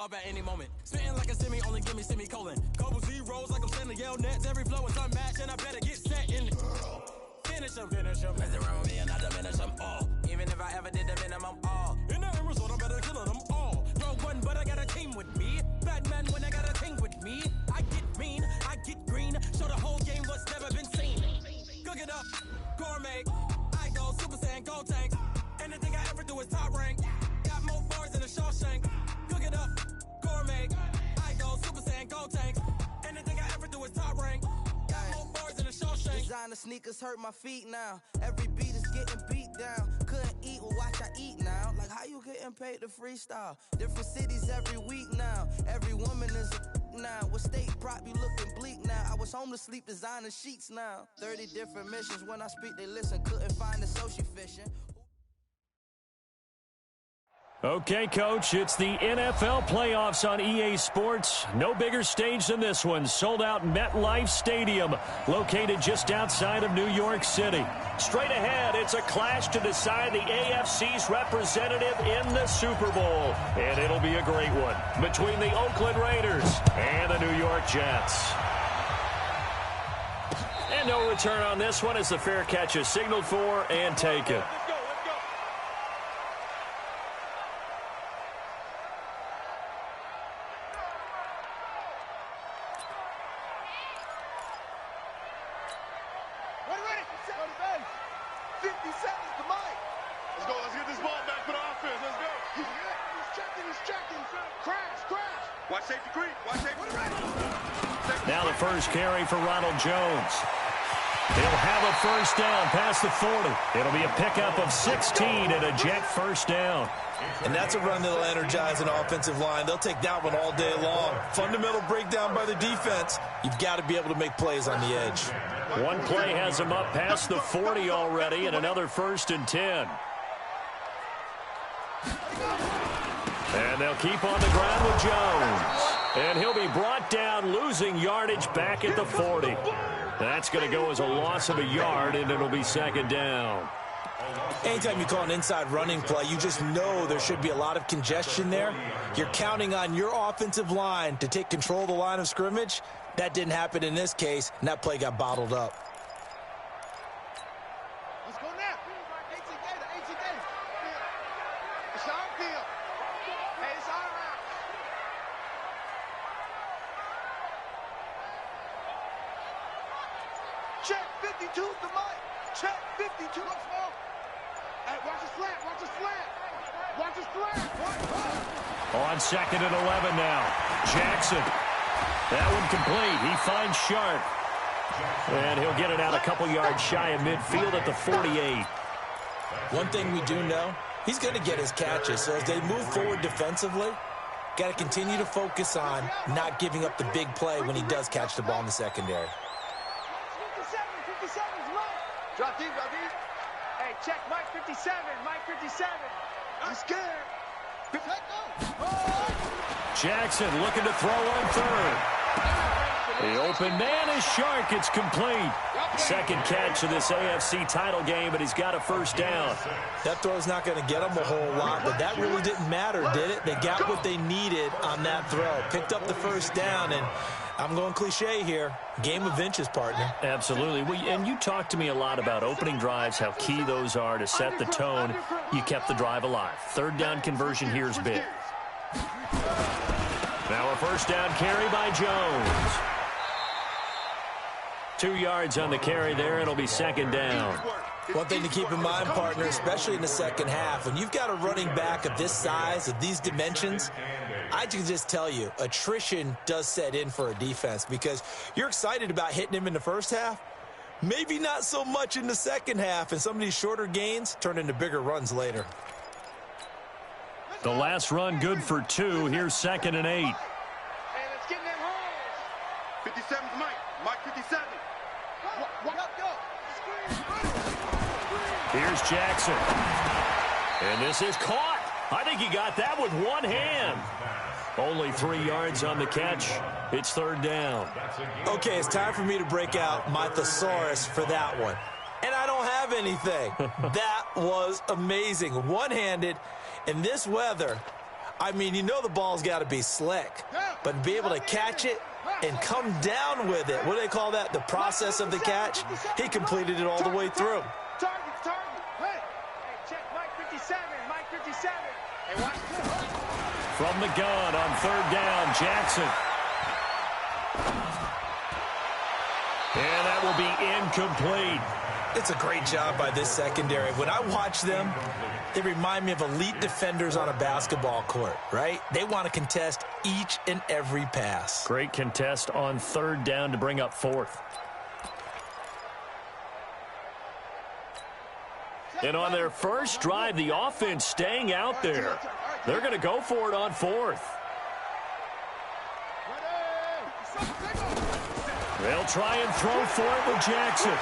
off at any moment. Spitting like a semi, only give me semicolon. Couple zeros like I'm sending yell nets. Every flow is unmatched, and I better get set in. Finish them. Mess around with me and I diminish them all. Even if I ever did the minimum all. In the end result, I'm better killing them all. Rogue one, but I got a team with me. Batman when I got a team with me. I get mean, I get green. Show the whole game what's never been seen. Cook it up, gourmet. I go Super Saiyan, go tank. Anything I ever do is top rank. Got more bars than a Shawshank. Cook it up, gourmet. I go Super Saiyan, go tank. Anything I ever do is top rank. Got more bars than a Shawshank. Designer sneakers hurt my feet now. Every beat is getting beat down. Couldn't eat, well watch I eat now. Like how you getting paid to freestyle? Different cities every week now. Every woman is a now. With state prop you looking bleak now. I was home to sleep designer sheets now. 30 different missions. When I speak they listen. Couldn't find the social fishing. Okay, Coach, it's the NFL playoffs on EA Sports. No bigger stage than this one. Sold out MetLife Stadium, located just outside of New York City. Straight ahead, it's a clash to decide the AFC's representative in the Super Bowl. And it'll be a great one between the Oakland Raiders and the New York Jets. And no return on this one as the fair catch is signaled for and taken. Now the first carry for Ronald Jones. He'll have a first down past the 40. It'll be a pickup of 16 and a Jet first down. And that's a run that'll energize an offensive line. They'll take that one all day long. Fundamental breakdown by the defense. You've got to be able to make plays on the edge. One play has him up past the 40 already, and another first and 10. And they'll keep on the ground with Jones. And he'll be brought down, losing yardage back at the 40. That's going to go as a loss of a yard, and it'll be second down. Anytime you call an inside running play, you just know there should be a lot of congestion there. You're counting on your offensive line to take control of the line of scrimmage. That didn't happen in this case, and that play got bottled up. Let's go now. 18 days. It's our field. Hey, it's our round. Check 52 to Mike. Check 52. What's wrong? Hey, watch the slant. Watch the slant. On second and 11 now. Jackson. That one complete. He finds Sharp. And he'll get it out a couple yards shy of midfield at the 48. One thing we do know, he's going to get his catches. So as they move forward defensively, got to continue to focus on not giving up the big play when he does catch the ball in the secondary. 57 is Mike. Drop deep. Hey, check Mike 57. Mike 57. I'm scared. Jackson looking to throw on third. The open man is Shark. It's complete. Second catch of this AFC title game, but he's got a first down. That throw's not going to get them a whole lot, but that really didn't matter, did it? They got what they needed on that throw. Picked up the first down, and I'm going cliche here. Game of inches, partner. Absolutely. And you talked to me a lot about opening drives, how key those are to set the tone. You kept the drive alive. Third down conversion here is big. Now a first down carry by Jones. 2 yards on the carry there. It'll be second down. One thing to keep in mind, partner, especially in the second half, when you've got a running back of this size, of these dimensions, I can just tell you, attrition does set in for a defense because you're excited about hitting him in the first half. Maybe not so much in the second half, and some of these shorter gains turn into bigger runs later. The last run good for 2. Here's second and 8. Hey, let's get in them holes. 57's Mike. Mike 57. Here's Jackson. And this is caught. I think he got that with one hand. Only 3 yards on the catch. It's third down. Okay, it's time for me to break out my thesaurus for that one. And I don't have anything. That was amazing. One-handed. In this weather, I mean, you know the ball's got to be slick, but to be able to catch it and come down with it, what do they call that? The process of the catch? He completed it all the way through. Target. Hey, check Mike 57. Mike 57. Hey, watch this. From the gun on third down, Jackson. And that will be incomplete. It's a great job by this secondary. When I watch them, they remind me of elite defenders on a basketball court, right? They want to contest each and every pass. Great contest on third down to bring up fourth. And on their first drive, the offense staying out there. They're going to go for it on fourth. They'll try and throw for it with Jackson.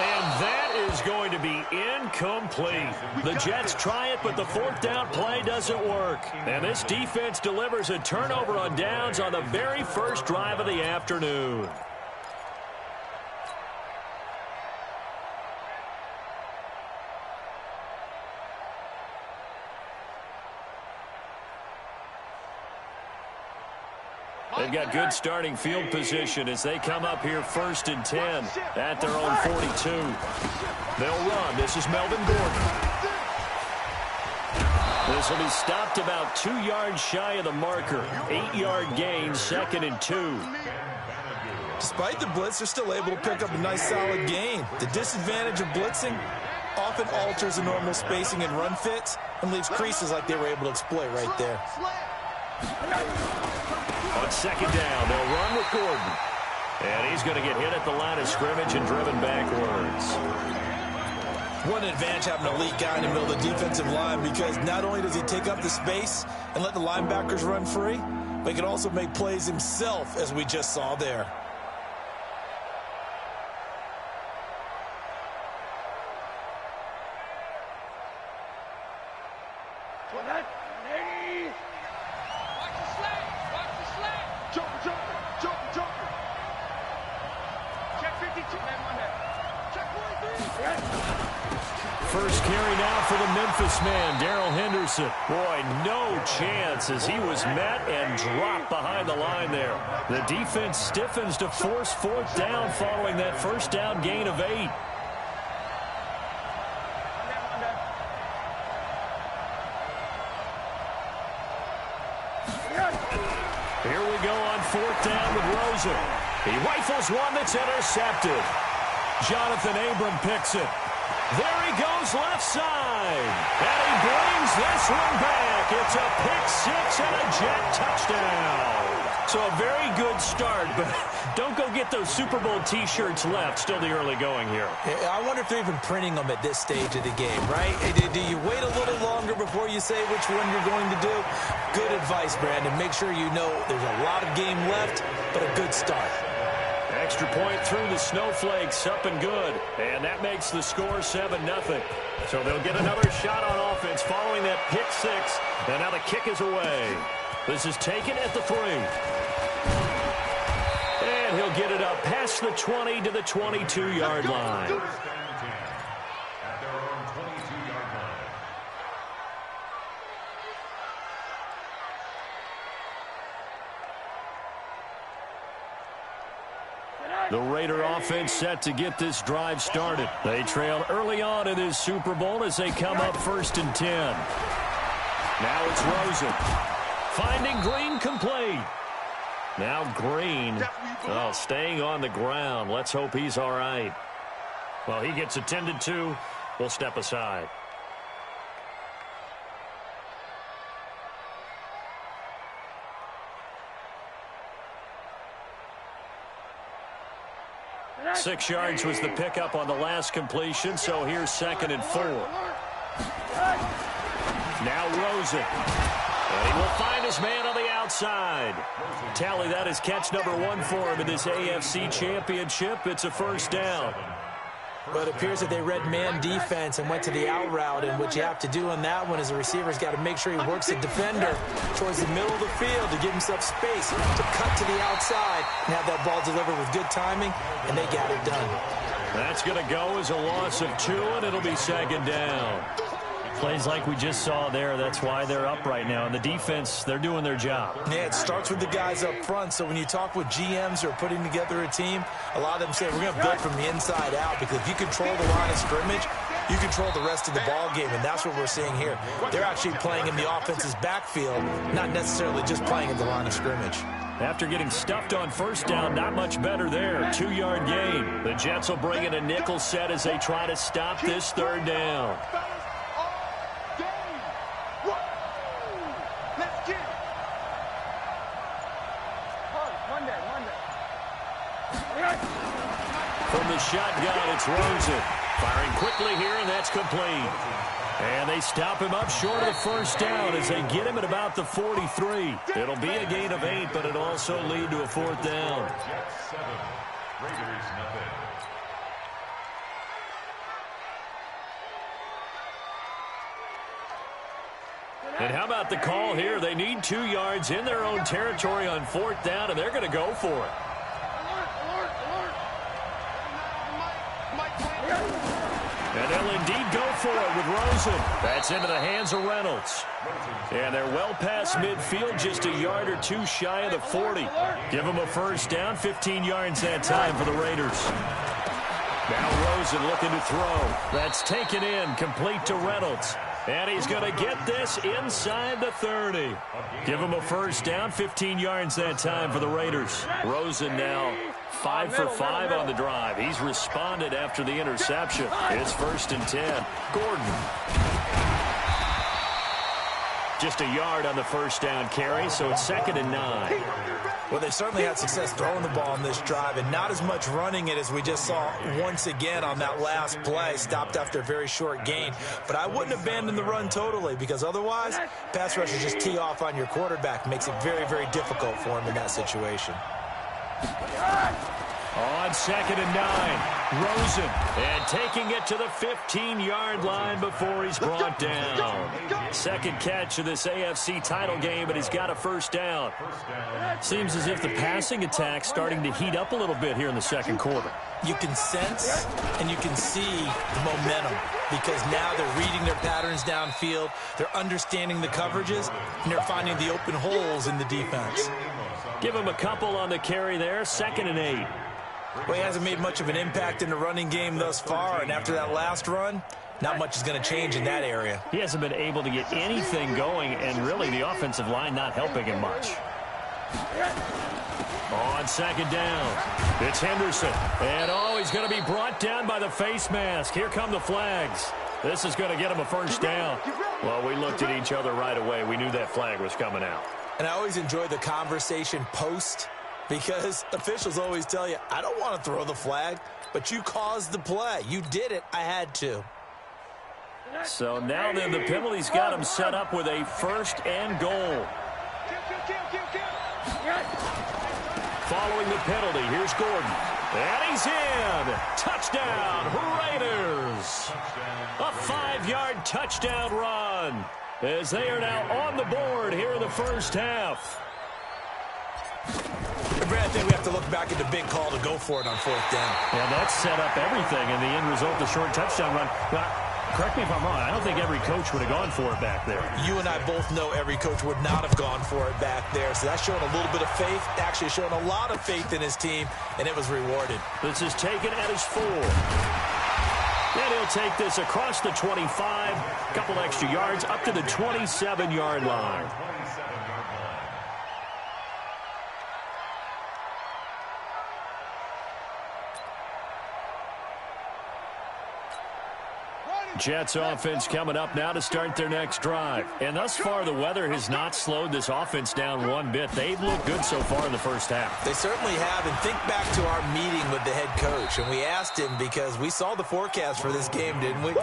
And that is going to be incomplete. The Jets try it, but the fourth down play doesn't work. And this defense delivers a turnover on downs on the very first drive of the afternoon. They've got good starting field position as they come up here 1st and 10 at their own 42. They'll run. This is Melvin Gordon. This will be stopped about 2 yards shy of the marker. 8-yard gain, 2nd and 2. Despite the blitz, they're still able to pick up a nice solid gain. The disadvantage of blitzing often alters the normal spacing and run fits and leaves creases like they were able to exploit right there. On second down, they'll run with Gordon. And he's going to get hit at the line of scrimmage and driven backwards. What an advantage having an elite guy in the middle of the defensive line, because not only does he take up the space and let the linebackers run free, but he can also make plays himself, as we just saw there. First carry now for the Memphis man, Darrell Henderson. Boy, no chance as he was met and dropped behind the line there. The defense stiffens to force fourth down following that first down gain of 8. Here we go on fourth down with Rosen. He rifles one that's intercepted. Jonathan Abram picks it. There he goes left side. And he brings this one back. It's a pick 6 and a Jet touchdown. So a very good start, but don't go get those Super Bowl T-shirts left. Still the early going here. I wonder if they're even printing them at this stage of the game, right? Do you wait a little longer before you say which one you're going to do? Good advice, Brandon. Make sure you know there's a lot of game left, but a good start. Extra point through the snowflakes, up and good. And that makes the score 7-0. So they'll get another shot on offense following that pick 6. And now the kick is away. This is taken at the 3. And he'll get it up past the 20 to the 22-yard line. The Raider offense set to get this drive started. They trail early on in this Super Bowl as they come up 1st and 10. Now it's Rosen. Finding Green complete. Now Green, staying on the ground. Let's hope he's all right. Well, he gets attended to. We'll step aside. Six yards was the pickup on the last completion, so here's 2nd and 4. Now Rosen. And he will find his man on the outside. Tally, that is catch number 1 for him in this AFC Championship. It's a first down. But it appears that they read man defense and went to the out route, and what you have to do on that one is the receiver's got to make sure he works the defender towards the middle of the field to give himself space to cut to the outside and have that ball delivered with good timing, and they got it done. That's going to go as a loss of 2, and it'll be 2nd down. Plays like we just saw there, that's why they're up right now. And the defense, they're doing their job. Yeah, it starts with the guys up front. So when you talk with GMs who are putting together a team, a lot of them say we're going to build from the inside out, because if you control the line of scrimmage, you control the rest of the ball game, and that's what we're seeing here. They're actually playing in the offense's backfield, not necessarily just playing at the line of scrimmage. After getting stuffed on first down, not much better there. 2-yard gain. The Jets will bring in a nickel set as they try to stop this third down. From the shotgun, it's Rosen. Firing quickly here, and that's complete. And they stop him up short of the first down as they get him at about the 43. It'll be a gain of 8, but it'll also lead to a fourth down. And how about the call here? They need 2 yards in their own territory on fourth down, and they're going to go for it. And they'll indeed go for it with Rosen. That's into the hands of Reynolds. And they're well past midfield, just a yard or 2 shy of the 40. Give them a first down, 15 yards that time for the Raiders. Now Rosen looking to throw. That's taken in, complete to Reynolds. And he's going to get this inside the 30. Give him a first down, 15 yards that time for the Raiders. Rosen now 5 for 5 on the drive. He's responded after the interception. It's 1st and 10. Gordon. Just a yard on the first down carry, so it's 2nd and 9. Well, they certainly had success throwing the ball on this drive, and not as much running it as we just saw once again on that last play. Stopped after a very short gain. But I wouldn't abandon the run totally, because otherwise, pass rushers just tee off on your quarterback. Makes it very, very difficult for him in that situation. On 2nd and 9, Rosen, and taking it to the 15-yard line before he's brought down. Second catch of this AFC title game, but he's got a first down. Seems as if the passing attack's starting to heat up a little bit here in the second quarter. You can sense and you can see the momentum, because now they're reading their patterns downfield, they're understanding the coverages, and they're finding the open holes in the defense. Give him a couple on the carry there, 2nd and 8. Well, he hasn't made much of an impact in the running game thus far, and after that last run, not much is going to change in that area. He hasn't been able to get anything going, and really the offensive line not helping him much. On 2nd down, it's Henderson. And, he's going to be brought down by the face mask. Here come the flags. This is going to get him a first down. Well, we looked at each other right away. We knew that flag was coming out. And I always enjoy the conversation post, because officials always tell you, I don't want to throw the flag, but you caused the play. You did it. I had to. So now then the penalty's got him set up with a 1st and goal. Following the penalty, here's Gordon. And he's in. Touchdown, Raiders. A 5-yard touchdown run, as they are now on the board here in the first half. Brad, I think we have to look back at the big call to go for it on 4th down. Yeah, that set up everything, and the end result, the short touchdown run. Well, correct me if I'm wrong, I don't think every coach would have gone for it back there. You and I both know every coach would not have gone for it back there, so that's showing a little bit of faith, actually showing a lot of faith in his team, and it was rewarded. This is taken at his 4. And he'll take this across the 25, a couple extra yards, up to the 27-yard line. Jets offense coming up now to start their next drive. And thus far, the weather has not slowed this offense down one bit. They've looked good so far in the first half. They certainly have. And think back to our meeting with the head coach. And we asked him, because we saw the forecast for this game, didn't we?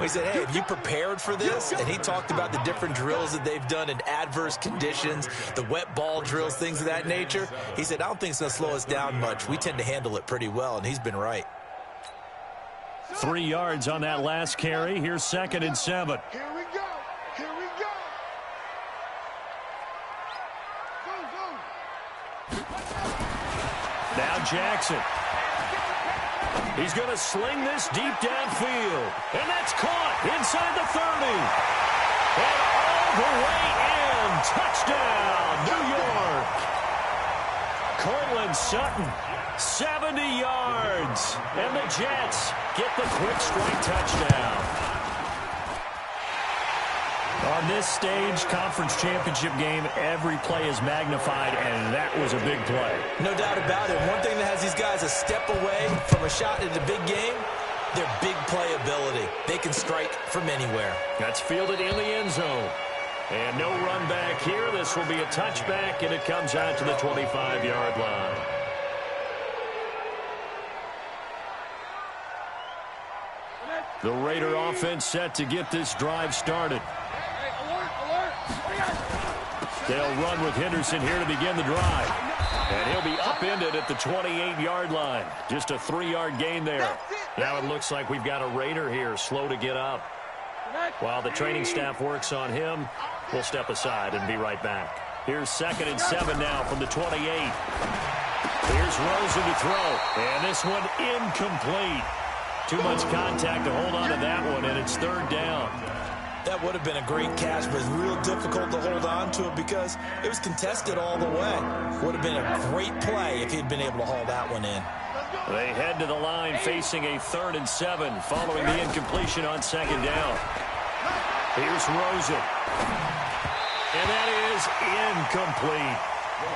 We said, hey, have you prepared for this? And he talked about the different drills that they've done in adverse conditions, the wet ball drills, things of that nature. He said, I don't think it's going to slow us down much. We tend to handle it pretty well, and he's been right. 3 yards on that last carry. Here's 2nd and 7. Here we go. Here we go. Go, go. Now Jackson. He's going to sling this deep downfield. And that's caught inside the 30. And all the way in. Touchdown, New York. Cortland Sutton, 70 yards. And the Jets get the quick strike touchdown. On this stage, conference championship game, every play is magnified, and that was a big play. No doubt about it. One thing that has these guys a step away from a shot in the big game, their big play ability. They can strike from anywhere. That's fielded in the end zone. And no run back here. This will be a touchback, and it comes out to the 25-yard line. The Raider offense set to get this drive started. They'll run with Henderson here to begin the drive. And he'll be upended at the 28-yard line. Just a 3-yard gain there. Now it looks like we've got a Raider here, slow to get up. While the training staff works on him, we'll step aside and be right back. Here's 2nd and 7 now from the 28. Here's Rosen to throw. And this one incomplete. Too much contact to hold on to that one, and it's 3rd down. That would have been a great catch, but it's real difficult to hold on to it because it was contested all the way. Would have been a great play if he'd been able to haul that one in. They head to the line facing a 3rd and 7 following the incompletion on 2nd down. Here's Rosen. And that is incomplete.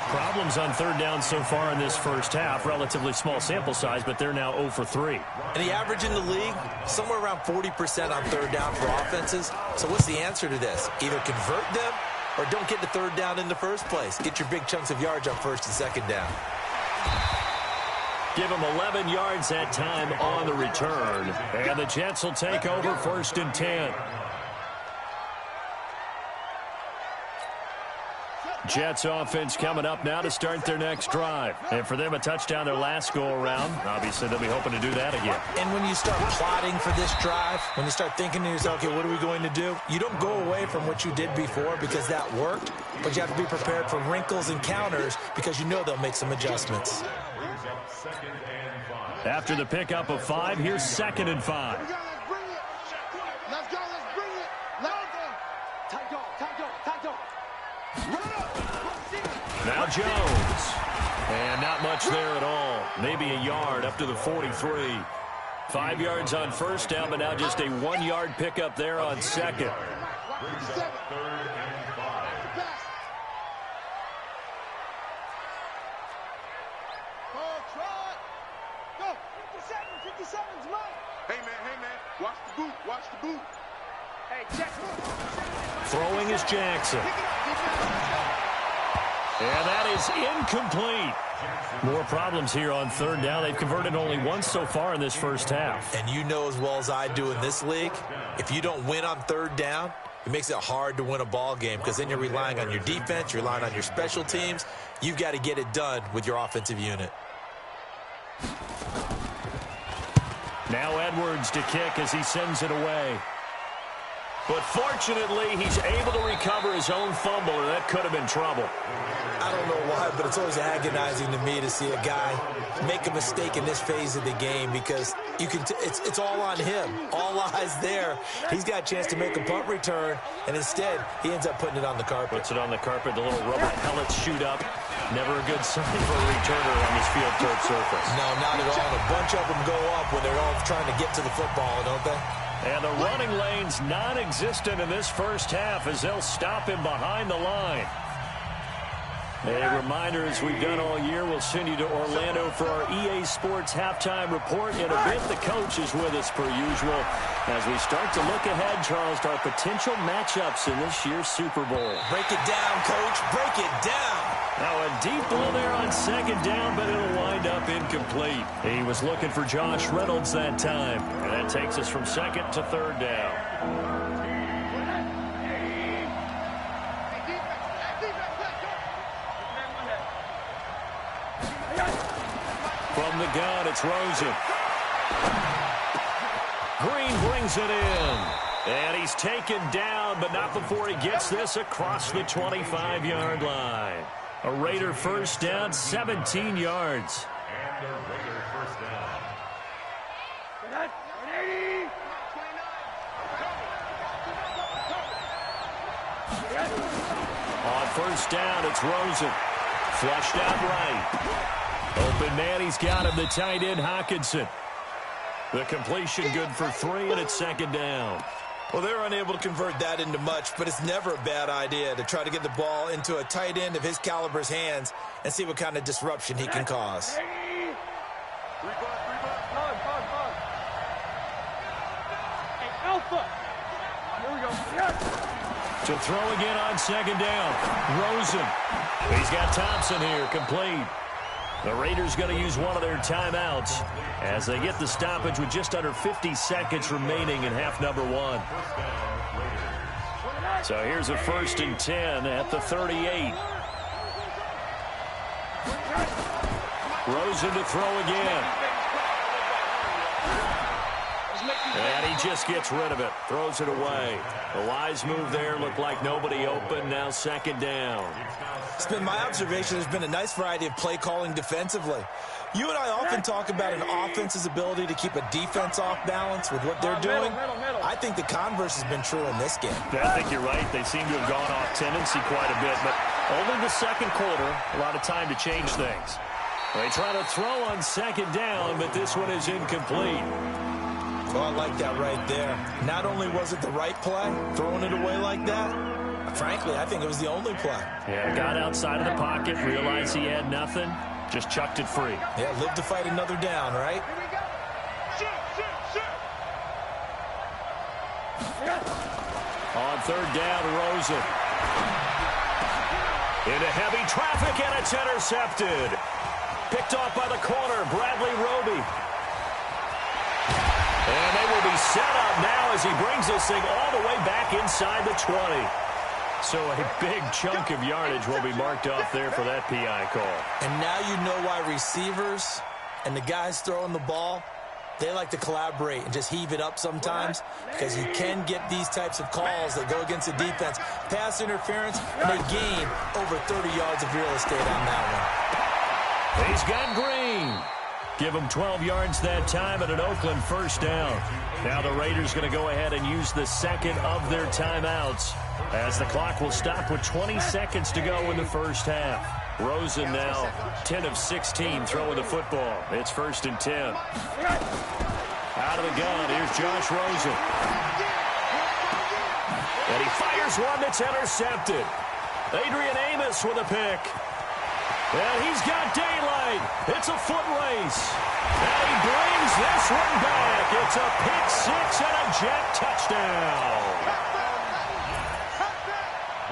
Problems on 3rd down so far in this first half. Relatively small sample size, but they're now 0 for 3. And the average in the league, somewhere around 40% on 3rd down for offenses. So what's the answer to this? Either convert them or don't get to 3rd down in the first place. Get your big chunks of yards on 1st and 2nd down. Give them 11 yards that time on the return. And the Jets will take over 1st and 10. Jets offense coming up now to start their next drive. And for them, a touchdown their last go-around. Obviously, they'll be hoping to do that again. And when you start plotting for this drive, when you start thinking to yourself, okay, what are we going to do? You don't go away from what you did before because that worked, but you have to be prepared for wrinkles and counters because you know they'll make some adjustments. After the pickup of 5, here's 2nd and 5. Let's go, let's bring it. Let's go. Tight go. Now Jones. And not much there at all. Maybe a yard up to the 43. 5 yards on 1st down, but now just a 1-yard pickup there on 2nd. Hey, man. Watch the boot. Hey, Jackson. Throwing is Jackson. And that is incomplete. More problems here on 3rd down. They've converted only once so far in this first half. And you know as well as I do in this league, if you don't win on 3rd down, it makes it hard to win a ball game because then you're relying on your defense, you're relying on your special teams. You've got to get it done with your offensive unit. Now Edwards to kick as he sends it away. But fortunately, he's able to recover his own fumble, and that could have been trouble. I don't know why, but it's always agonizing to me to see a guy make a mistake in this phase of the game because you can. It's all on him. All eyes there. He's got a chance to make a punt return, and instead, he ends up putting it on the carpet. Puts it on the carpet. The little rubber pellets shoot up. Never a good sign for a returner on this field turf surface. No, not at all. A bunch of them go up when they're all trying to get to the football, don't they? And the running lane's non-existent in this first half as they'll stop him behind the line. A reminder, as we've done all year, we'll send you to Orlando for our EA Sports halftime report. In a bit, the coach is with us per usual as we start to look ahead, Charles, to our potential matchups in this year's Super Bowl. Break it down, Coach. Break it down. Now a deep ball there on 2nd down, but it'll wind up incomplete. He was looking for Josh Reynolds that time. And that takes us from 2nd to 3rd down. From the gun, it's Rosen. Green brings it in. And he's taken down, but not before he gets this across the 25-yard line. A Raider first down, 17 yards. On first down, it's Rosen. Flushed out right. Open man, he's got him, the tight end, Hockenson. The completion good for 3, and it's second down. Well, they're unable to convert that into much, but it's never a bad idea to try to get the ball into a tight end of his caliber's hands and see what kind of disruption he can cause. To throw again on second down. Rosen. He's got Thompson here, complete. The Raiders going to use one of their timeouts as they get the stoppage with just under 50 seconds remaining in half number 1. So here's a 1st and 10 at the 38. Rosen to throw again. And he just gets rid of it. Throws it away. A wise move there. Looked like nobody open. Now second down. It's been my observation there's been a nice variety of play calling defensively. You and I often talk about an offense's ability to keep a defense off balance with what they're doing. I think the converse has been true in this game. Yeah, I think you're right. They seem to have gone off tendency quite a bit, but only the second quarter, a lot of time to change things. They try to throw on second down, but this one is incomplete. Oh, I like that right there. Not only was it the right play, throwing it away like that, frankly, I think it was the only play. Yeah, got outside of the pocket, realized he had nothing, just chucked it free. Yeah, live to fight another down, right? On third down, Rosen. Into heavy traffic, and it's intercepted. Picked off by the corner, Bradley Roby. And they will be set up now as he brings this thing all the way back inside the 20. So a big chunk of yardage will be marked off there for that PI call. And now you know why receivers and the guys throwing the ball, they like to collaborate and just heave it up sometimes, because you can get these types of calls that go against the defense. Pass interference, and they gain over 30 yards of real estate on that one. He's got Green. Give him 12 yards that time at an Oakland first down. Now the Raiders going to go ahead and use the second of their timeouts as the clock will stop with 20 seconds to go in the first half. Rosen now 10 of 16 throwing the football. It's 1st and 10. Out of the gun, here's Josh Rosen. And he fires one that's intercepted. Adrian Amos with a pick. And he's got daylight. It's a foot race. And he brings this one back. It's a pick six and a jet touchdown.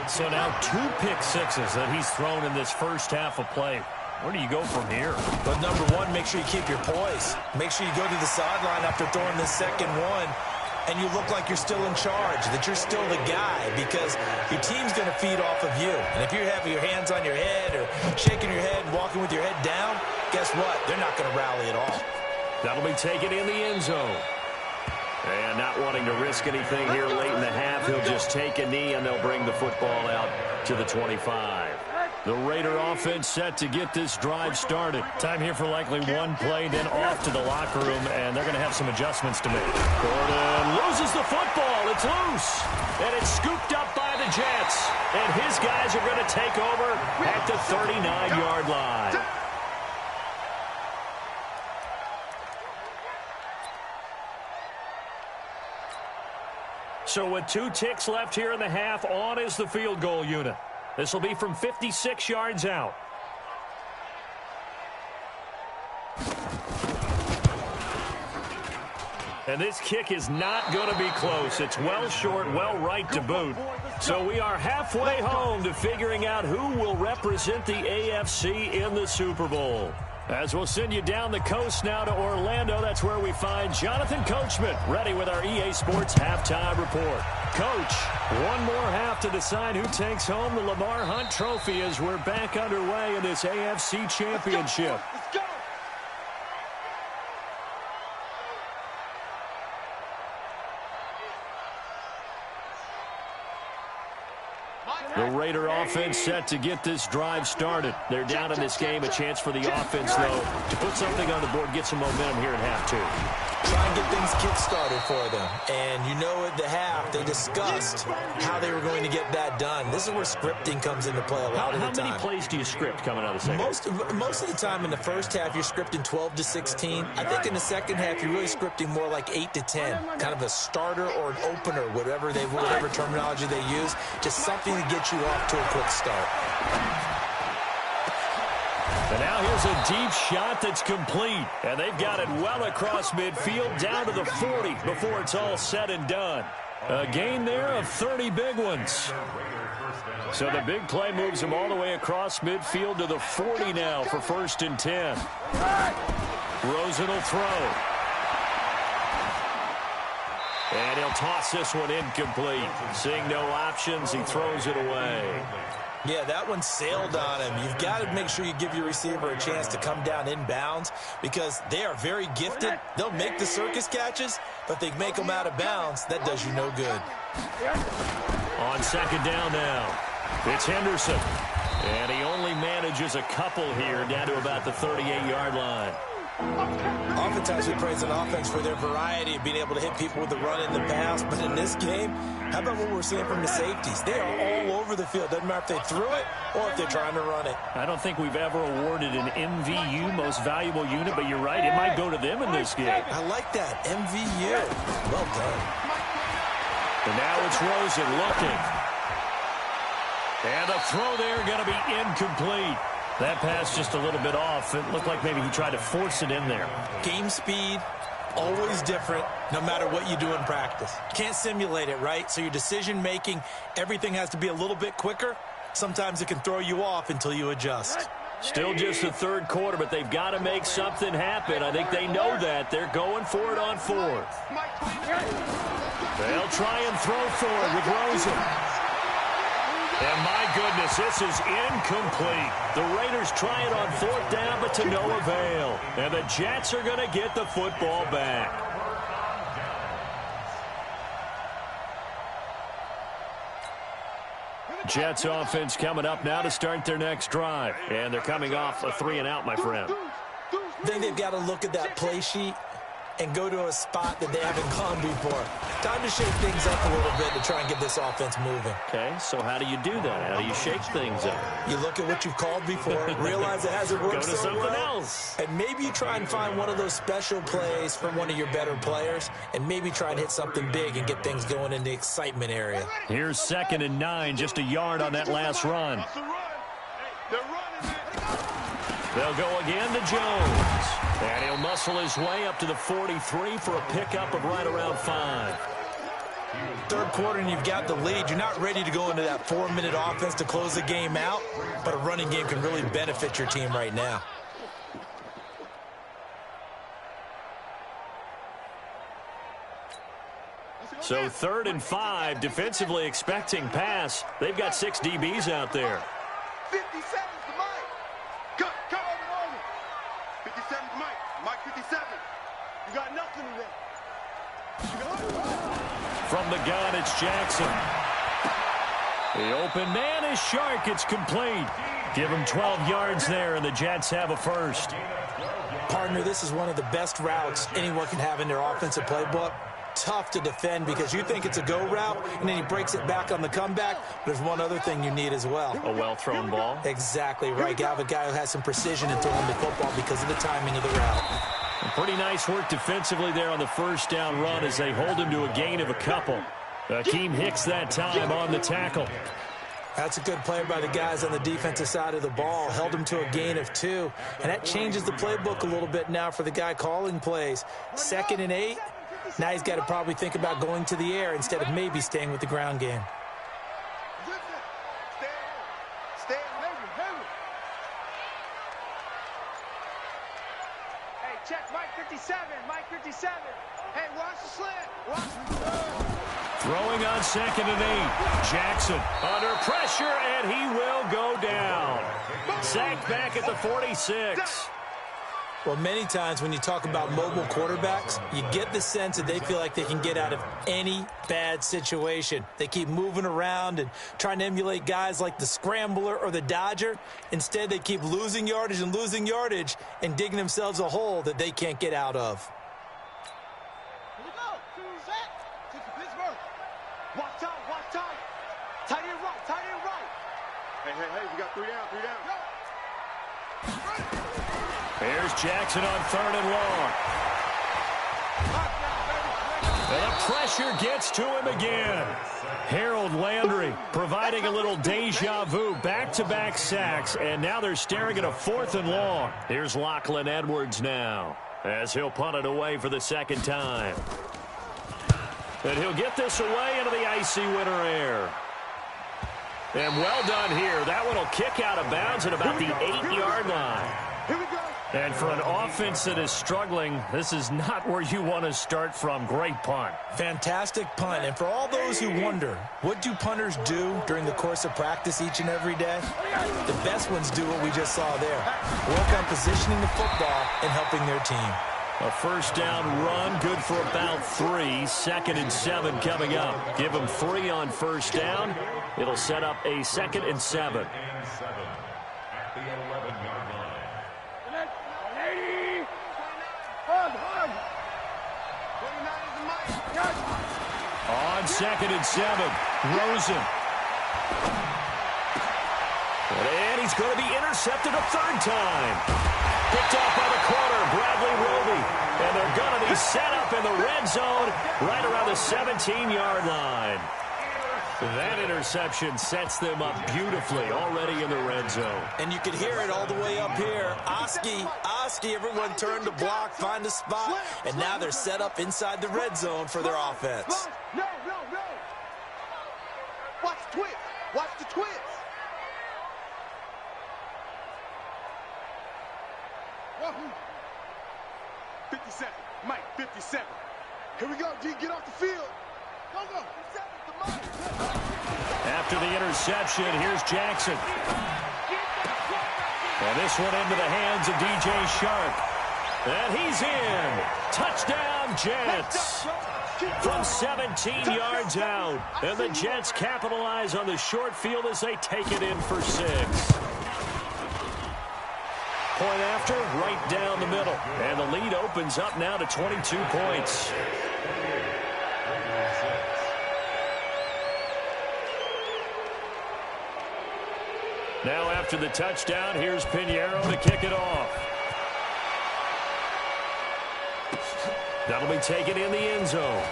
So now 2 pick sixes that he's thrown in this first half of play. Where do you go from here? But number one, make sure you keep your poise. Make sure you go to the sideline after throwing the second one, and you look like you're still in charge, that you're still the guy, because your team's going to feed off of you. And if you're having your hands on your head or shaking your head and walking with your head down, guess what? They're not going to rally at all. That'll be taken in the end zone. And not wanting to risk anything here late in the half, he'll just take a knee, and they'll bring the football out to the 25. The Raider offense set to get this drive started. Time here for likely one play, then off to the locker room, and they're going to have some adjustments to make. Gordon loses the football. It's loose, and it's scooped up by the Jets. And his guys are going to take over at the 39-yard line. So with 2 ticks left here in the half, on is the field goal unit. This will be from 56 yards out. And this kick is not going to be close. It's well short, well right to boot. So we are halfway home to figuring out who will represent the AFC in the Super Bowl. As we'll send you down the coast now to Orlando, that's where we find Jonathan Coachman, ready with our EA Sports halftime report. Coach, one more half to decide who takes home the Lamar Hunt Trophy as we're back underway in this AFC Championship. Let's go. The Raider offense set to get this drive started. They're down in this game. A chance for the offense, though, to put something on the board, get some momentum here at half 2. try and get things kick-started for them. And you know at the half, they discussed how they were going to get that done. This is where scripting comes into play a lot of the time. How many plays do you script coming out of the second? Most of the time in the first half, you're scripting 12 to 16. I think in the second half, you're really scripting more like 8 to 10. Kind of a starter or an opener, whatever terminology they use. Just something to get you off to a quick start. And now here's a deep shot that's complete. And they've got it well across midfield down to the 40 before it's all said and done. A gain there of 30 big ones. So the big play moves him all the way across midfield to the 40 now for 1st and 10. Rosen will throw. And he'll toss this one incomplete. Seeing no options, he throws it away. Yeah, that one sailed on him. You've got to make sure you give your receiver a chance to come down inbounds because they are very gifted. They'll make the circus catches, but they make them out of bounds. That does you no good. On second down now, it's Henderson. And he only manages a couple here down to about the 38-yard line. Oftentimes we praise an offense for their variety of being able to hit people with the run and the pass, but in this game, how about what we're seeing from the safeties? They are all over the field. Doesn't matter if they threw it or if they're trying to run it. I don't think we've ever awarded an MVU, most valuable unit, but you're right, it might go to them in this game. I like that, MVU. Well done. And now it's Rosen looking. And the throw there going to be incomplete. That pass just a little bit off. It looked like maybe he tried to force it in there. Game speed, always different, no matter what you do in practice. Can't simulate it, right? So your decision-making, everything has to be a little bit quicker. Sometimes it can throw you off until you adjust. Still just the third quarter, but they've got to make something happen. I think they know that. They're going for it on 4th. They'll try and throw for it with Rosen. And my goodness, this is incomplete. The Raiders try it on 4th down, but to no avail. And the Jets are going to get the football back. Jets offense coming up now to start their next drive. And they're coming off a 3-and-out, my friend. I think they've got to look at that play sheet and go to a spot that they haven't gone before. Time to shake things up a little bit to try and get this offense moving. Okay, so how do you do that? How do you shake things up? You look at what you've called before, realize it hasn't worked so well. Go to something else. And maybe you try and find one of those special plays from one of your better players, and maybe try and hit something big and get things going in the excitement area. Here's 2nd and 9, just a yard on that last run. They'll go again to Jones. And he'll muscle his way up to the 43 for a pickup of right around 5. Third quarter and you've got the lead. You're not ready to go into that 4-minute offense to close the game out, but a running game can really benefit your team right now. So 3rd and 5, defensively expecting pass. They've got 6 DBs out there. 57's the Mike. Come over, over. 57's Mike. Mike 57. You got nothing in there. From the gun, it's Jackson. The open man is Shark. It's complete. Give him 12 yards there, and the Jets have a first. Partner, this is one of the best routes anyone can have in their offensive playbook. Tough to defend because you think it's a go route, and then he breaks it back on the comeback. There's one other thing you need as well. A well-thrown ball. Exactly right. You have a guy who has some precision in throwing the football because of the timing of the route. Pretty nice work defensively there on the first down run as they hold him to a gain of a couple. Akeem Hicks that time on the tackle. That's a good play by the guys on the defensive side of the ball. Held him to a gain of 2. And that changes the playbook a little bit now for the guy calling plays. 2nd and 8. Now he's got to probably think about going to the air instead of maybe staying with the ground game. Stay. Hey, check Mike 57. Mike 57. Hey, watch the slant. Throwing on 2nd and 8. Jackson under pressure, and he will go down. Sacked back at the 46. Well, many times when you talk about mobile quarterbacks, you get the sense that they feel like they can get out of any bad situation. They keep moving around and trying to emulate guys like the Scrambler or the Dodger. Instead, they keep losing yardage and digging themselves a hole that they can't get out of. Hey, we got 3 down, 3 down. Here's Jackson on 3rd and long. And the pressure gets to him again. Harold Landry providing a little deja vu, back-to-back sacks, and now they're staring at a 4th and long. Here's Lachlan Edwards now, as he'll punt it away for the 2nd time. And he'll get this away into the icy winter air. And well done here. That one will kick out of bounds at about the 8-yard line. Here we go. And for an offense that is struggling, this is not where you want to start from. Great punt. Fantastic punt. And for all those who wonder, what do punters do during the course of practice each and every day? The best ones do what we just saw there. Work on positioning the football and helping their team. A 1st down run, good for about 3. 2nd and 7 coming up. Give them 3 on 1st down. It'll set up a 2nd and 7. On 2nd and 7, Rosen. And he's going to be intercepted a 3rd time. Picked off by the corner, Bradley Roby. And they're going to be set up in the red zone right around the 17-yard line. That interception sets them up beautifully already in the red zone. And you can hear it all the way up here. Oski, everyone turned to block, find a spot, and now they're set up inside the red zone for their offense. No. Watch the twist. Watch the twist. Wahoo. 57. Mike, 57. Here we go, G. Get off the field. Go. After the interception, here's Jackson. And this one into the hands of DJ Shark. And he's in. Touchdown, Jets. From 17 yards out. And the Jets capitalize on the short field as they take it in for 6. Point after, right down the middle. And the lead opens up now to 22 points. Now after the touchdown, here's Pinheiro to kick it off. That'll be taken in the end zone.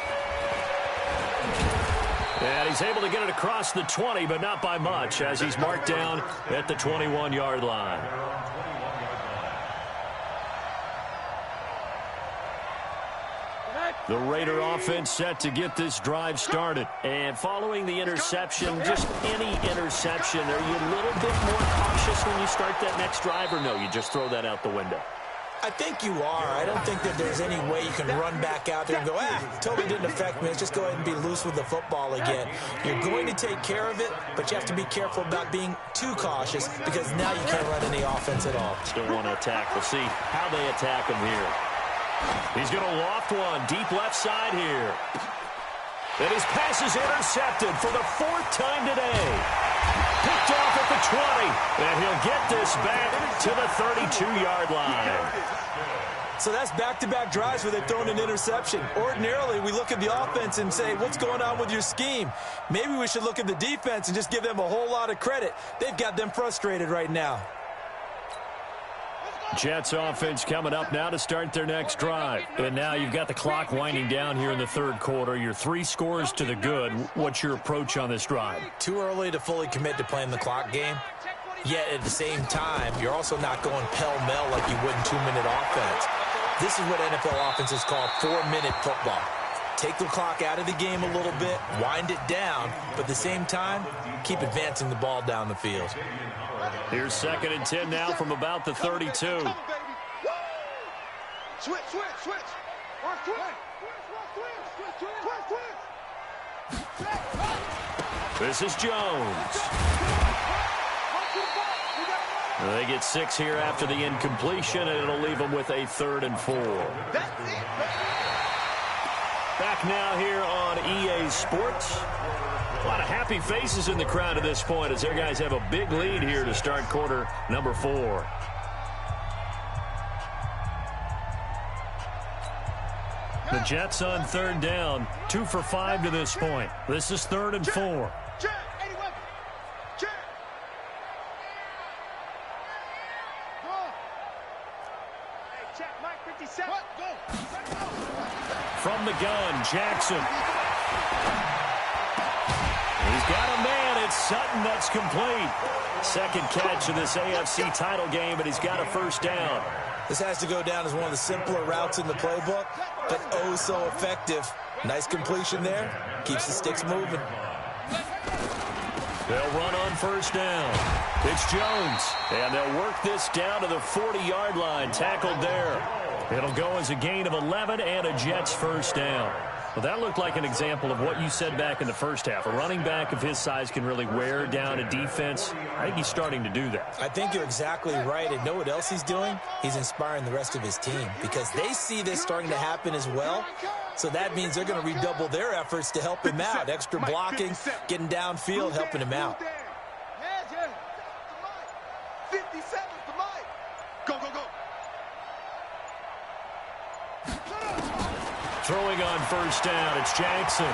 And he's able to get it across the 20, but not by much, as he's marked down at the 21-yard line. The Raider offense set to get this drive started. And following the interception, just any interception, are you a little bit more cautious when you start that next drive, or no, you just throw that out the window? I think you are. I don't think that there's any way you can run back out there and go, totally didn't affect me. Let's just go ahead and be loose with the football again. You're going to take care of it, but you have to be careful about being too cautious because now you can't run any offense at all. Still want to attack. We'll see how they attack him here. He's going to loft one deep left side here. And his pass is intercepted for the 4th time today. Picked off at the 20. And he'll get this back to the 32-yard line. So that's back-to-back drives where they've thrown an interception. Ordinarily, we look at the offense and say, what's going on with your scheme? Maybe we should look at the defense and just give them a whole lot of credit. They've got them frustrated right now. Jets offense coming up now to start their next drive. And now you've got the clock winding down here in the 3rd quarter. Your 3 scores to the good. What's your approach on this drive? Too early to fully commit to playing the clock game. Yet at the same time, you're also not going pell-mell like you would in 2-minute offense. This is what NFL offenses call 4-minute football. Take the clock out of the game a little bit, wind it down, but at the same time, keep advancing the ball down the field. Here's 2nd and 10 now from about the 32. Switch. This is Jones. They get 6 here after the incompletion, and it'll leave them with a 3rd and 4. Back now here on EA Sports. A lot of happy faces in the crowd at this point as their guys have a big lead here to start quarter number 4. The Jets on 3rd down, 2 for 5 to this point. This is 3rd and 4. From the gun, Jackson. He's got a man. It's Sutton that's complete. Second catch of this AFC title game, and he's got a first down. This has to go down as one of the simpler routes in the playbook, but oh so effective. Nice completion there. Keeps the sticks moving. They'll run on first down. It's Jones, and they'll work this down to the 40-yard line. Tackled there. It'll go as a gain of 11 and a Jets first down. Well, that looked like an example of what you said back in the first half. A running back of his size can really wear down a defense. I think he's starting to do that. I think you're exactly right. And know what else he's doing? He's inspiring the rest of his team because they see this starting to happen as well. So that means they're going to redouble their efforts to help him out. Extra blocking, getting downfield, helping him out. 57's the mic. Go, go, go. Throwing on first down, it's Jackson.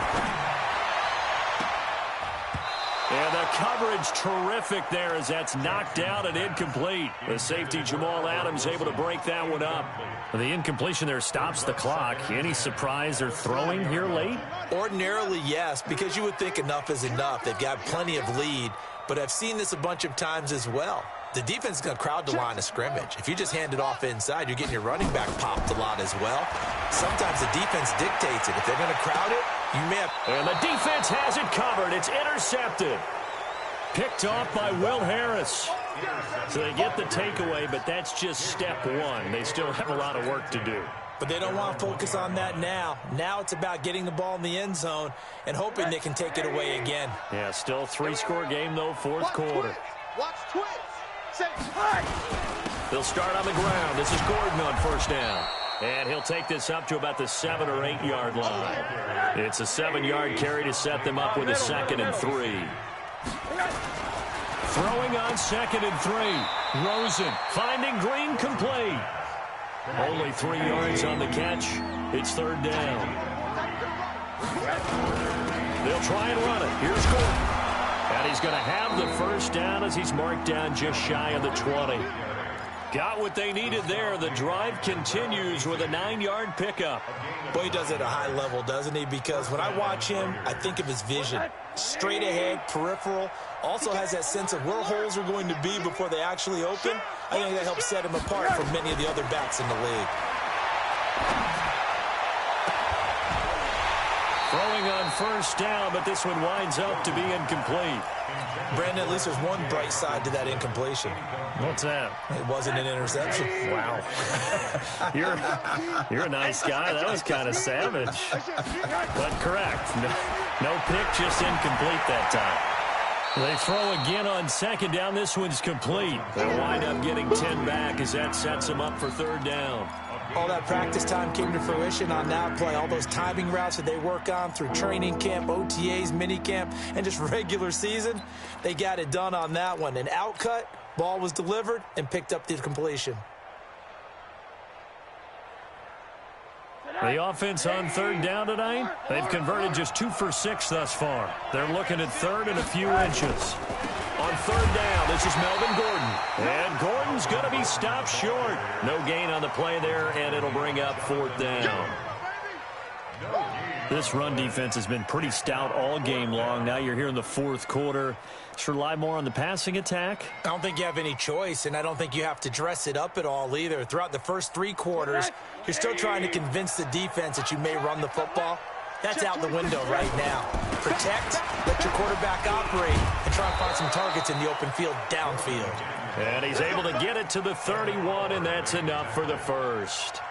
And the coverage terrific there as that's knocked down and incomplete. The safety Jamal Adams able to break that one up. The incompletion there stops the clock. Any surprise they're throwing here late? Ordinarily, yes, because you would think enough is enough. They've got plenty of lead, but I've seen this a bunch of times as well. The defense is going to crowd the line of scrimmage. If you just hand it off inside, you're getting your running back popped a lot as well. Sometimes the defense dictates it. If they're going to crowd it, you may have... And the defense has it covered. It's intercepted. Picked off by Will Harris. So they get the takeaway, but that's just step one. They still have a lot of work to do. But they don't want to focus on that now. Now it's about getting the ball in the end zone and hoping they can take it away again. Yeah, still a three-score game, though, fourth quarter. Watch twist. They'll start on the ground. This is Gordon on first down. And he'll take this up to about the 7 or 8 yard line. It's a 7-yard carry to set them up with a 2nd and 3. Throwing on 2nd and 3. Rosen finding Green complete. Only 3 yards on the catch. It's 3rd down. They'll try and run it. Here's Gordon. And he's going to have the first down as he's marked down just shy of the 20. Got what they needed there. The drive continues with a 9-yard pickup. Boy, he does it at a high level, doesn't he? Because when I watch him, I think of his vision. Straight ahead, peripheral. Also has that sense of where holes are going to be before they actually open. I think that helps set him apart from many of the other backs in the league. Throwing on first down, but this one winds up to be incomplete. Brandon, at least there's one bright side to that incompletion. What's that? It wasn't an interception. Wow. You're a nice guy. That was kind of savage. But correct. No pick, just incomplete that time. They throw again on 2nd down. This one's complete. They'll wind up getting 10 back as that sets them up for 3rd down. All that practice time came to fruition on that play. All those timing routes that they work on through training camp, OTAs, minicamp, and just regular season, they got it done on that one. An outcut, ball was delivered, and picked up the completion. The offense on 3rd down tonight, they've converted just 2 for 6 thus far. They're looking at 3rd and a few inches. On 3rd down, this is Melvin Gordon. And Gordon's going to be stopped short. No gain on the play there, and it'll bring up 4th down. This run defense has been pretty stout all game long. Now you're here in the 4th quarter. Should rely more on the passing attack? I don't think you have any choice, and I don't think you have to dress it up at all either. Throughout the first 3 quarters, you're still trying to convince the defense that you may run the football. That's out the window right now. Protect, let your quarterback operate, and try and find some targets in the open field downfield. And he's able to get it to the 31, and that's enough for the first.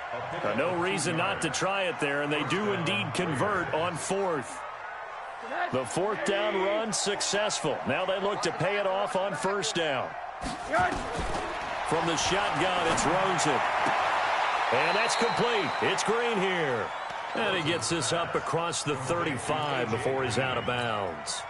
No reason not to try it there, and they do indeed convert on 4th. The 4th down run successful. Now they look to pay it off on 1st down. From the shotgun, it's Rosen. And that's complete. It's Green here. And he gets this up across the 35 before he's out of bounds.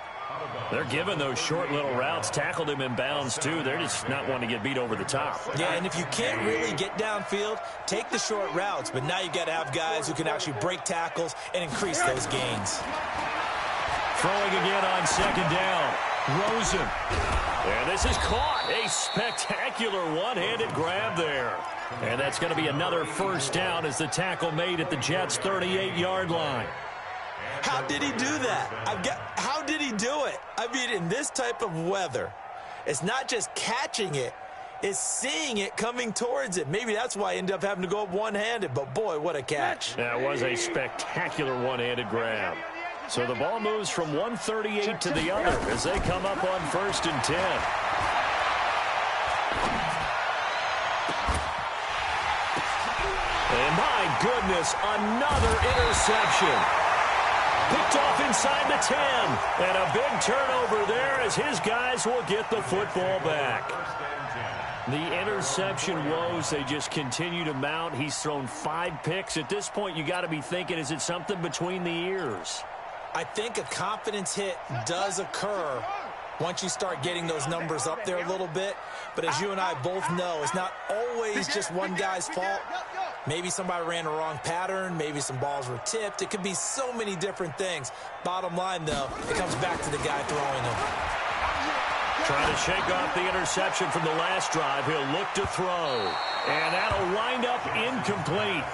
They're giving those short little routes. Tackled him in bounds, too. They're just not wanting to get beat over the top. Yeah, and if you can't really get downfield, take the short routes. But now you got to have guys who can actually break tackles and increase those gains. Throwing again on 2nd down. Rosen. And this is caught. A spectacular one-handed grab there. And that's going to be another first down as the tackle made at the Jets' 38-yard line. How did he do that? How did he do it? I mean, in this type of weather, it's not just catching it, it's seeing it coming towards it. Maybe that's why I ended up having to go up one-handed, but boy, what a catch. That was a spectacular one-handed grab. So the ball moves from 138 to the other as they come up on 1st and 10. And my goodness, another interception. Picked off inside the 10. And a big turnover there as his guys will get the football back. The interception woes, they just continue to mount. He's thrown 5 picks. At this point, you got to be thinking, is it something between the ears? I think a confidence hit does occur once you start getting those numbers up there a little bit. But as you and I both know, it's not always just one guy's fault. Maybe somebody ran the wrong pattern. Maybe some balls were tipped. It could be so many different things. Bottom line, though, it comes back to the guy throwing them. Trying to shake off the interception from the last drive. He'll look to throw. And that'll wind up incomplete.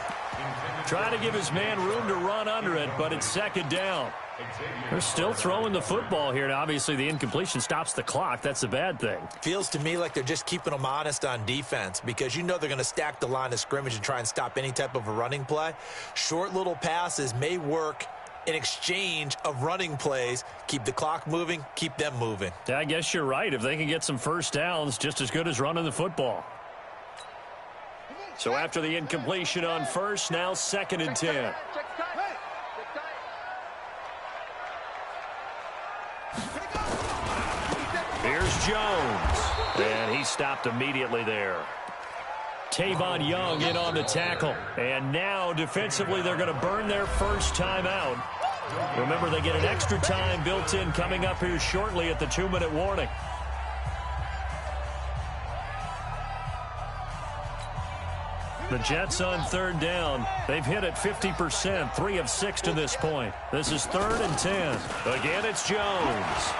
Trying to give his man room to run under it, but it's 2nd down. They're still throwing the football here. Now, obviously, the incompletion stops the clock. That's the bad thing. Feels to me like they're just keeping them honest on defense because you know they're going to stack the line of scrimmage and try and stop any type of a running play. Short little passes may work in exchange of running plays. Keep the clock moving, keep them moving. Yeah, I guess you're right. If they can get some first downs, just as good as running the football. So after the incompletion on 1st, now 2nd and 10. Here's Jones. And he stopped immediately there. Tavon Young in on the tackle. And now defensively they're going to burn their first time out. Remember, they get an extra time built in coming up here shortly at the 2-minute warning. The Jets on 3rd down. They've hit it 50%, 3 of 6 to this point. This is 3rd and 10. Again, it's Jones.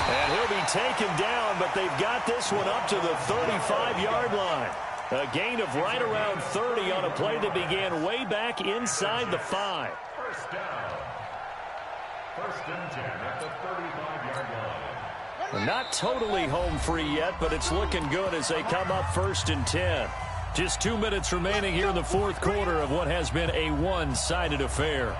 And he'll be taken down, but they've got this one up to the 35-yard line. A gain of right around 30 on a play that began way back inside the 5. First down. 1st and 10 at the 35-yard line. We're not totally home free yet, but it's looking good as they come up 1st and 10. Just 2 minutes remaining here in the 4th quarter of what has been a one-sided affair.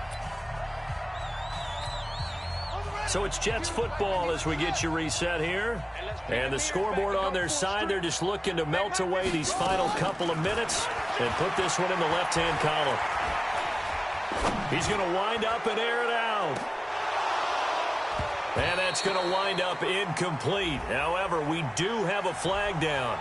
So it's Jets football as we get you reset here. And the scoreboard on their side, they're just looking to melt away these final couple of minutes and put this one in the left-hand column. He's going to wind up and air it out. And that's going to wind up incomplete. However, we do have a flag down.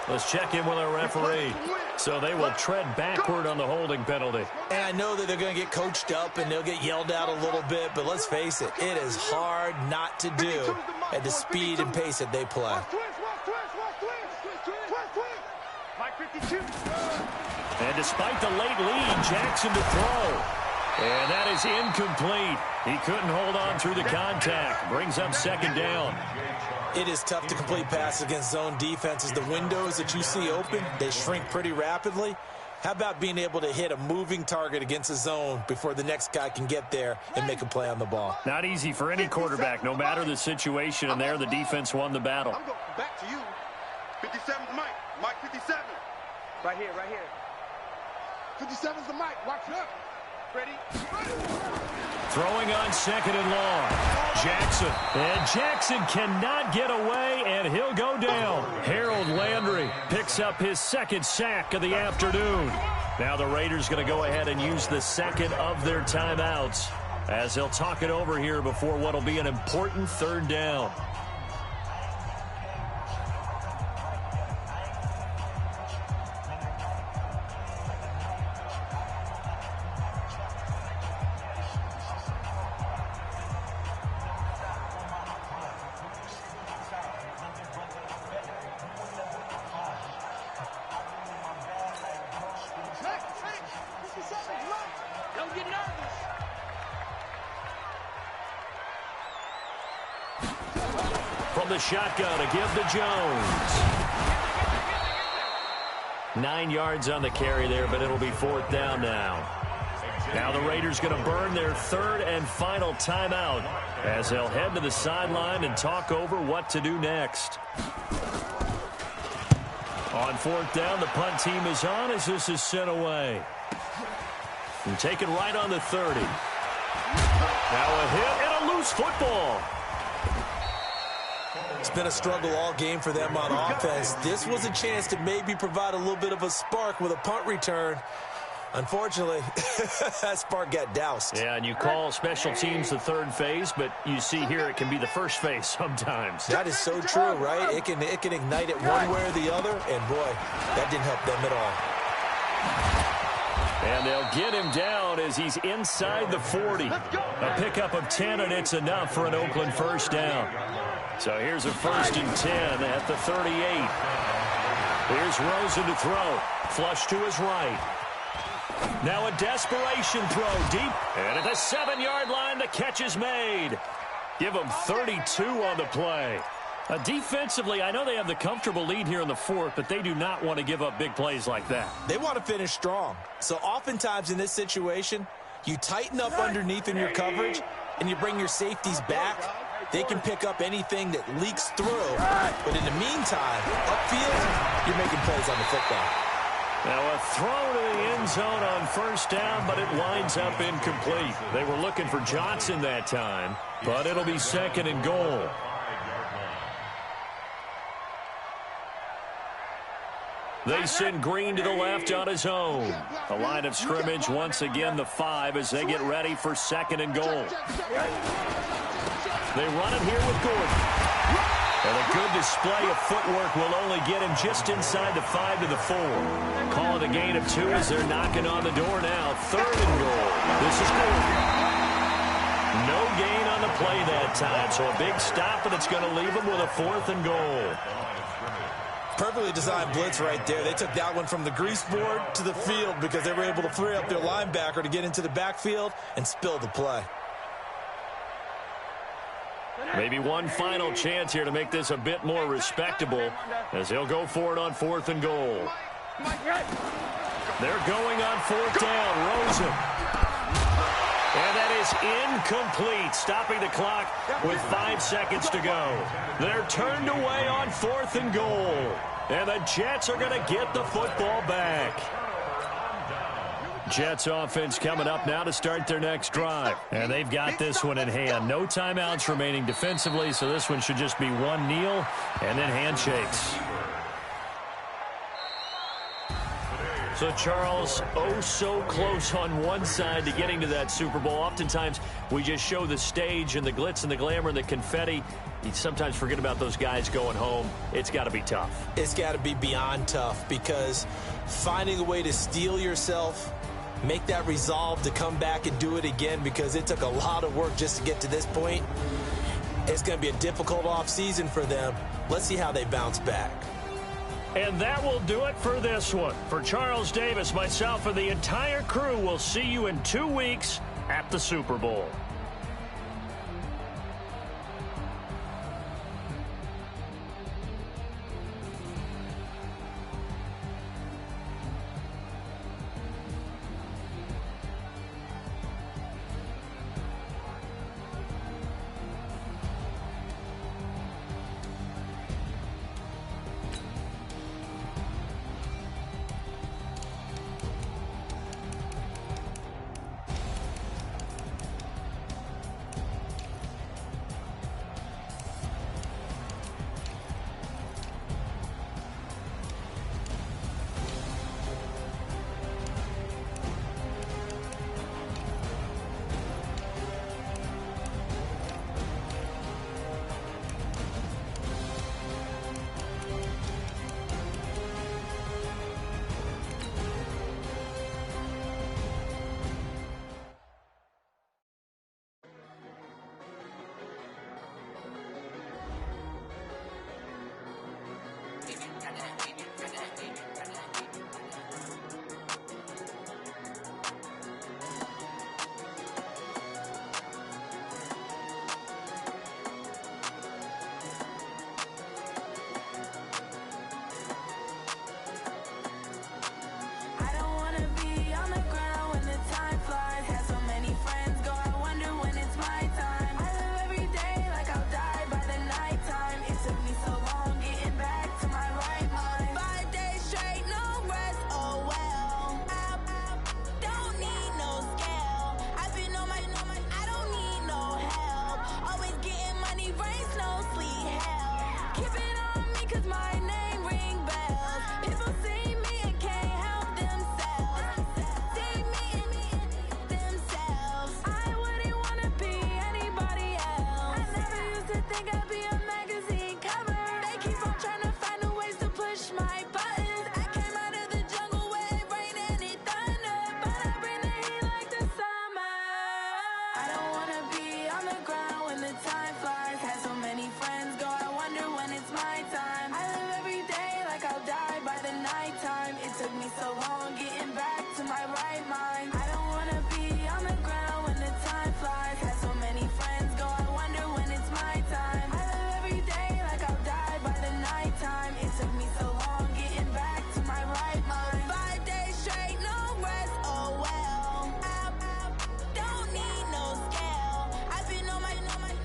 Let's check in with our referee. So they will tread backward on the holding penalty. And I know that they're going to get coached up and they'll get yelled at a little bit, but let's face it, it is hard not to do at the speed and pace that they play. And despite the late lead, Jackson to throw. And that is incomplete. He couldn't hold on through the contact. Brings up 2nd down. It is tough to complete passes against zone defenses. The windows that you see open, they shrink pretty rapidly. How about being able to hit a moving target against a zone before the next guy can get there and make a play on the ball? Not easy for any quarterback, no matter the situation, and there the defense won the battle. I'm going back to you. 57's Mike. Mike 57. Right here, right here. 57's the Mike. Watch it up. Ready? Throwing on 2nd and long. Jackson. And Jackson cannot get away, and he'll go down. Harold Landry picks up his 2nd sack of the afternoon. Now the Raiders going to go ahead and use the 2nd of their timeouts as they'll talk it over here before what will be an important 3rd down. From the shotgun, a give to Jones. 9 yards on the carry there, but it'll be 4th down now. Now the Raiders going to burn their 3rd and final timeout as they'll head to the sideline and talk over what to do next. On 4th down, the punt team is on as this is sent away. And taken right on the 30. Now a hit and a loose football. It's been a struggle all game for them on offense. This was a chance to maybe provide a little bit of a spark with a punt return. Unfortunately, that spark got doused. Yeah, and you call special teams the 3rd phase, but you see here it can be the 1st phase sometimes. That is so true, right? It can ignite it one way or the other, and boy, that didn't help them at all. And they'll get him down as he's inside the 40. A pickup of 10, and it's enough for an Oakland 1st down. So here's a 1st and 10 at the 38. Here's Rosen to throw. Flush to his right. Now a desperation throw deep. And at the 7-yard line, the catch is made. Give them 32 on the play. Defensively, I know they have the comfortable lead here in the 4th, but they do not want to give up big plays like that. They want to finish strong. So oftentimes in this situation, you tighten up underneath in your coverage, and you bring your safeties back. They can pick up anything that leaks through. But in the meantime, upfield, you're making plays on the football. Now a throw to the end zone on 1st down, but it winds up incomplete. They were looking for Johnson that time, but it'll be 2nd and goal. They send Green to the left on his own. The line of scrimmage once again the 5 as they get ready for 2nd and goal. They run it here with Gordon. And a good display of footwork will only get him just inside the 5 to the 4. Call it a gain of 2 as they're knocking on the door now. 3rd and goal. This is Gordon. No gain on the play that time, so a big stop, and it's going to leave him with a 4th and goal. Perfectly designed blitz right there. They took that one from the grease board to the field because they were able to free up their linebacker to get into the backfield and spill the play. Maybe one final chance here to make this a bit more respectable as they'll go for it on 4th and goal. They're going on 4th down. Rosen. And that is incomplete, stopping the clock with 5 seconds to go. They're turned away on 4th and goal. And the Jets are going to get the football back. Jets offense coming up now to start their next drive. And they've got this one in hand. No timeouts remaining defensively, so this one should just be one kneel and then handshakes. So, Charles, oh so close on one side to getting to that Super Bowl. Oftentimes, we just show the stage and the glitz and the glamour and the confetti. You sometimes forget about those guys going home. It's got to be tough. It's got to be beyond tough because finding a way to steel yourself, make that resolve to come back and do it again because it took a lot of work just to get to this point. It's going to be a difficult offseason for them. Let's see how they bounce back. And that will do it for this one. For Charles Davis, myself, and the entire crew, we'll see you in 2 weeks at the Super Bowl. gotta be a magazine cover. They keep on trying to find a ways to push my buttons. I came out of the jungle where it rain and it thunder, but I bring the heat like the summer. I don't wanna be on the ground when the time flies. Had so many friends go, I wonder when it's my time. I live every day like I'll die by the nighttime. It took me so long getting back to my right mind. I don't wanna be on the ground when the time flies. Had so many friends go, I wonder when it's my time. I live every day like I'll die by the nighttime. It took me so long getting back to my right mind. 5 days straight, no rest, oh well. I don't need no scale. I've been on my,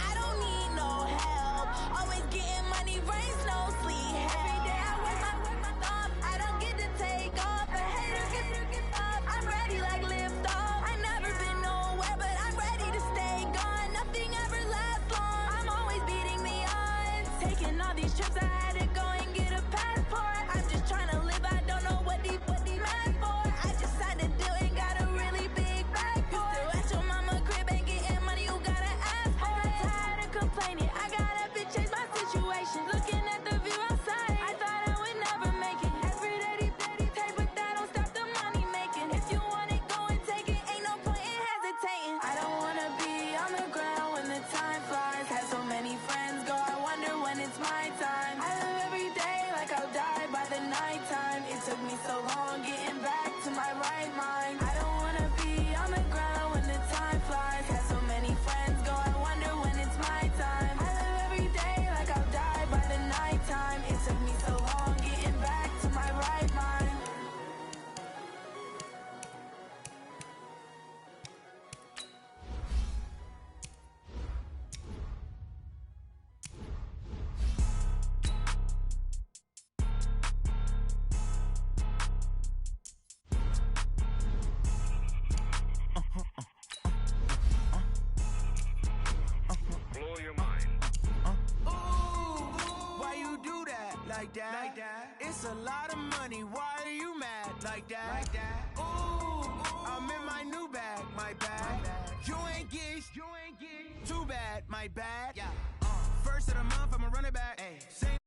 I don't need no help. Always getting money, rain, snow, sleet, every day I work my thumb. I don't get to take off. A hater get up. I'm ready like lift off. I never been nowhere, but I'm ready to stay gone. Nothing ever lasts long. I'm always beating the odds. Taking all these trips, I had to go and get a passport. I'm just trying to live. I don't know what these mad for. I just signed a deal and got a really big bag for it. Still at your mama crib and getting money, you gotta ask for it. I got tired of complaining. I got up and changed my situation. Looking at the view outside, I thought I would never make it. Every day they take, but that don't stop the money making. If you want it, go and take it. Ain't no point in hesitating. I don't wanna be on the ground when the time flies. Had so many friends go, I wonder when it's my time. I live every day like I'll die by the nighttime. It took me so long getting back to my right mind. I don't wanna be on the ground when the time flies. Had so many friends go, I wonder when it's my time. I live every day like I'll die by the nighttime. It took me so long getting back to my right mind. Blow your mind. Why you do that? Like that? It's a lot of money. Why are you mad? Like that? Ooh, I'm in my new bag, my bag. You ain't get too bad, my bad. First of the month, I'ma run it back. Same